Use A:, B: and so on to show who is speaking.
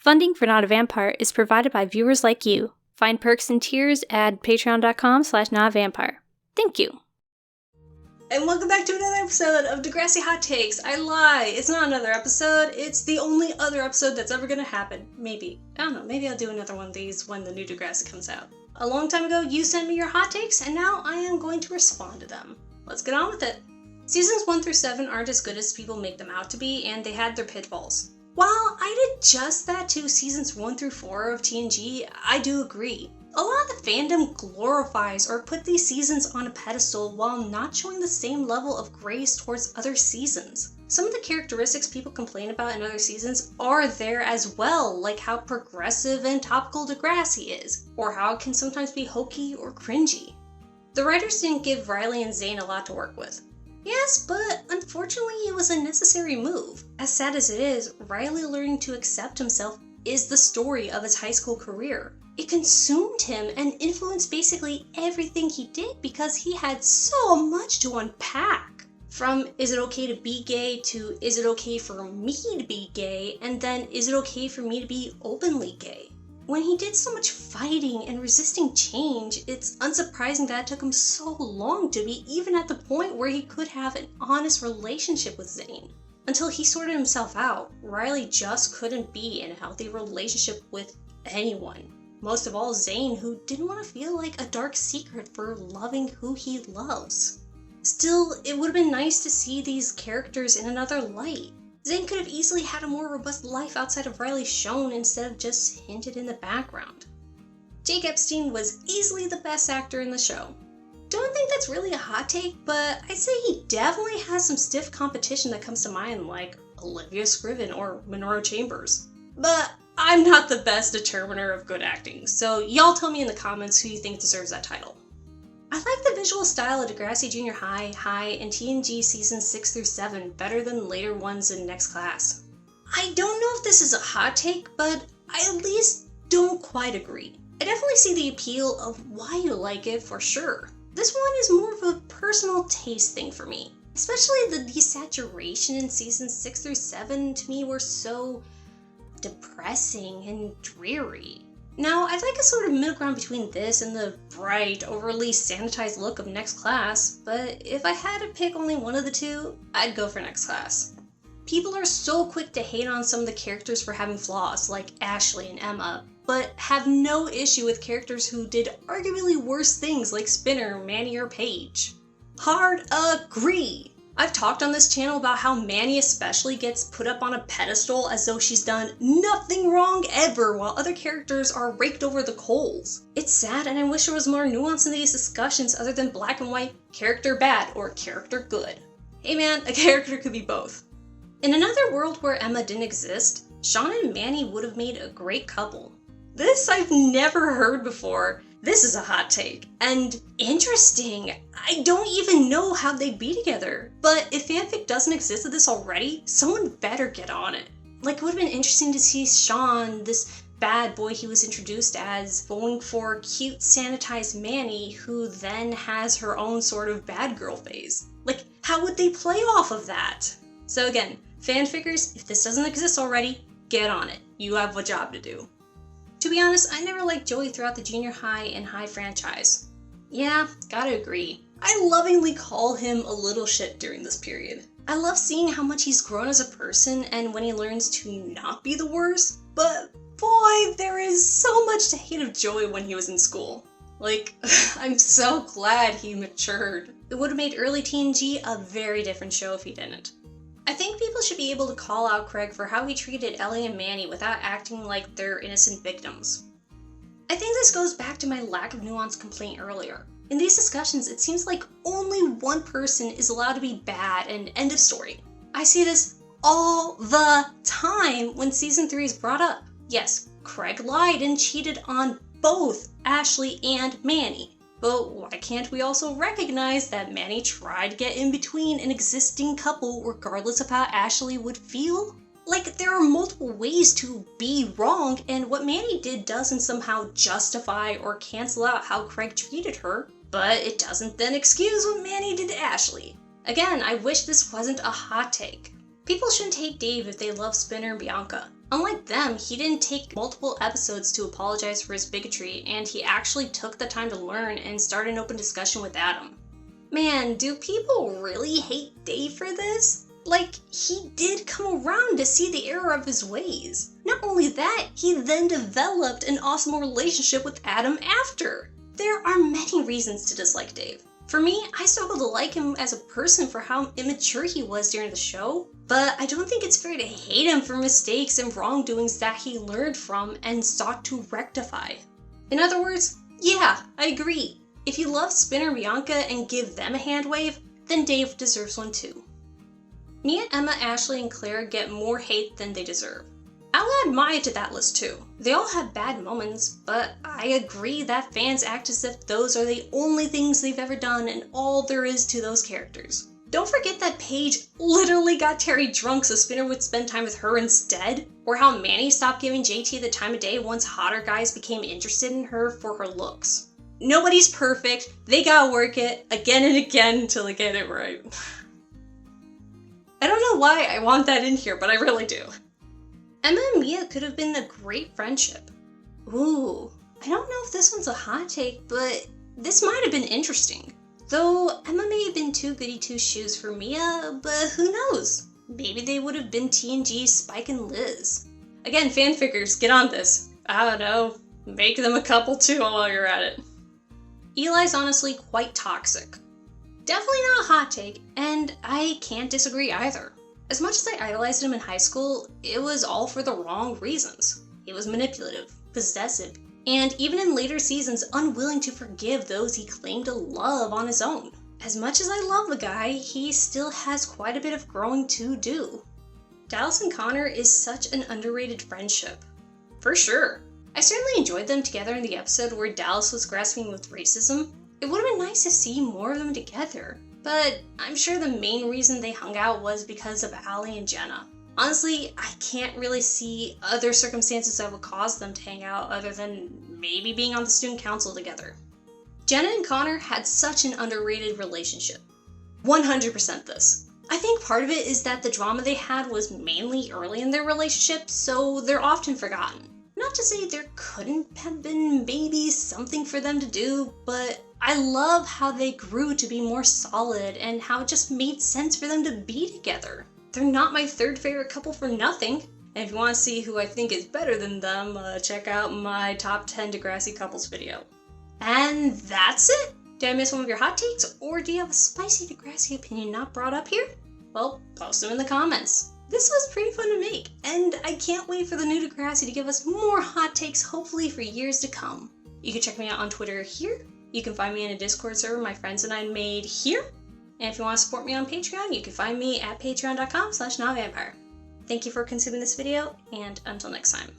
A: Funding for NotAVampyre is provided by viewers like you. Find perks and tiers at patreon.com/NotAVampyre. Thank you.
B: And welcome back to another episode of Degrassi Hot Takes. I lie, it's not another episode, it's the only other episode that's ever gonna happen. Maybe. I don't know, maybe I'll do another one of these when the new Degrassi comes out. A long time ago, you sent me your hot takes, and now I am going to respond to them. Let's get on with it. Seasons 1 through 7 aren't as good as people make them out to be, and they had their pitfalls. While I did just that to seasons 1 through 4 of TNG, I do agree. A lot of the fandom glorifies or put these seasons on a pedestal while not showing the same level of grace towards other seasons. Some of the characteristics people complain about in other seasons are there as well, like how progressive and topical Degrassi is, or how it can sometimes be hokey or cringy. The writers didn't give Riley and Zayne a lot to work with. Yes, but unfortunately it was a necessary move. As sad as it is, Riley learning to accept himself is the story of his high school career. It consumed him and influenced basically everything he did because he had so much to unpack. From is it okay to be gay to is it okay for me to be gay, and then is it okay for me to be openly gay? When he did so much fighting and resisting change, it's unsurprising that it took him so long to be even at the point where he could have an honest relationship with Zayne. Until he sorted himself out, Riley just couldn't be in a healthy relationship with anyone. Most of all Zayne, who didn't want to feel like a dark secret for loving who he loves. Still, it would have been nice to see these characters in another light. Zayne could have easily had a more robust life outside of Riley shown instead of just hinted in the background. Jake Epstein was easily the best actor in the show. Don't think that's really a hot take, but I'd say he definitely has some stiff competition that comes to mind, like Olivia Scriven or Minoru Chambers. But I'm not the best determiner of good acting, so y'all tell me in the comments who you think deserves that title. I like the visual style of Degrassi Junior High, and TNG seasons 6 through 7 better than later ones in Next Class. I don't know if this is a hot take, but I at least don't quite agree. I definitely see the appeal of why you like it for sure. This one is more of a personal taste thing for me. Especially the desaturation in seasons 6 through 7 to me were so depressing and dreary. Now, I'd like a sort of middle ground between this and the bright, overly sanitized look of Next Class, but if I had to pick only one of the two, I'd go for Next Class. People are so quick to hate on some of the characters for having flaws, like Ashley and Emma, but have no issue with characters who did arguably worse things like Spinner, Manny, or Paige. Hard agree! I've talked on this channel about how Manny especially gets put up on a pedestal as though she's done nothing wrong ever while other characters are raked over the coals. It's sad and I wish there was more nuance in these discussions other than black and white, character bad or character good. Hey man, a character could be both. In another world where Emma didn't exist, Sean and Manny would have made a great couple. This I've never heard before. This is a hot take, and interesting. I don't even know how they'd be together, but if fanfic doesn't exist of this already, someone better get on it. Like, it would have been interesting to see Sean, this bad boy he was introduced as, going for cute sanitized Manny, who then has her own sort of bad girl phase. Like, how would they play off of that? So again, fanfickers, if this doesn't exist already, get on it. You have a job to do. To be honest, I never liked Joey throughout the Junior High and High franchise. Yeah, gotta agree. I lovingly call him a little shit during this period. I love seeing how much he's grown as a person and when he learns to not be the worst, but boy, there is so much to hate of Joey when he was in school. Like, I'm so glad he matured. It would have made early TNG a very different show if he didn't. I think people should be able to call out Craig for how he treated Ellie and Manny without acting like they're innocent victims. I think this goes back to my lack of nuance complaint earlier. In these discussions, it seems like only one person is allowed to be bad and end of story. I see this all the time when season 3 is brought up. Yes, Craig lied and cheated on both Ashley and Manny. But why can't we also recognize that Manny tried to get in between an existing couple regardless of how Ashley would feel? Like, there are multiple ways to be wrong, and what Manny did doesn't somehow justify or cancel out how Craig treated her, but it doesn't then excuse what Manny did to Ashley. Again, I wish this wasn't a hot take. People shouldn't hate Dave if they love Spinner and Bianca. Unlike them, he didn't take multiple episodes to apologize for his bigotry, and he actually took the time to learn and start an open discussion with Adam. Man, do people really hate Dave for this? Like, he did come around to see the error of his ways. Not only that, he then developed an awesome relationship with Adam after. There are many reasons to dislike Dave. For me, I struggle to like him as a person for how immature he was during the show, but I don't think it's fair to hate him for mistakes and wrongdoings that he learned from and sought to rectify. In other words, yeah, I agree. If you love Spinner and Bianca and give them a hand wave, then Dave deserves one too. Mia, Emma, Ashley, and Claire get more hate than they deserve. I'll add Maya to that list too. They all have bad moments, but I agree that fans act as if those are the only things they've ever done and all there is to those characters. Don't forget that Paige literally got Terry drunk so Spinner would spend time with her instead, or how Manny stopped giving JT the time of day once hotter guys became interested in her for her looks. Nobody's perfect, they gotta work it again and again until they get it right. I don't know why I want that in here, but I really do. Emma and Mia could have been a great friendship. Ooh, I don't know if this one's a hot take, but this might have been interesting. Though Emma may have been too goody two-shoes for Mia, but who knows? Maybe they would have been TNG's Spike and Liz. Again, fan figures, get on this. I don't know, make them a couple too while you're at it. Eli's honestly quite toxic. Definitely not a hot take, and I can't disagree either. As much as I idolized him in high school, it was all for the wrong reasons. He was manipulative, possessive, and even in later seasons unwilling to forgive those he claimed to love on his own. As much as I love the guy, he still has quite a bit of growing to do. Dallas and Connor is such an underrated friendship. For sure. I certainly enjoyed them together in the episode where Dallas was grasping with racism. It would have been nice to see more of them together, but I'm sure the main reason they hung out was because of Allie and Jenna. Honestly, I can't really see other circumstances that would cause them to hang out other than maybe being on the student council together. Jenna and Connor had such an underrated relationship. 100% this. I think part of it is that the drama they had was mainly early in their relationship, so they're often forgotten. Not to say there couldn't have been maybe something for them to do, but I love how they grew to be more solid and how it just made sense for them to be together. They're not my third favorite couple for nothing. And if you want to see who I think is better than them, check out my top 10 Degrassi couples video. And that's it! Did I miss one of your hot takes, or do you have a spicy Degrassi opinion not brought up here? Well, post them in the comments. This was pretty fun to make, and I can't wait for the new Degrassi to give us more hot takes, hopefully for years to come. You can check me out on Twitter here. You can find me in a Discord server my friends and I made here. And if you want to support me on Patreon, you can find me at patreon.com/NotAVampyre. Thank you for consuming this video, and until next time.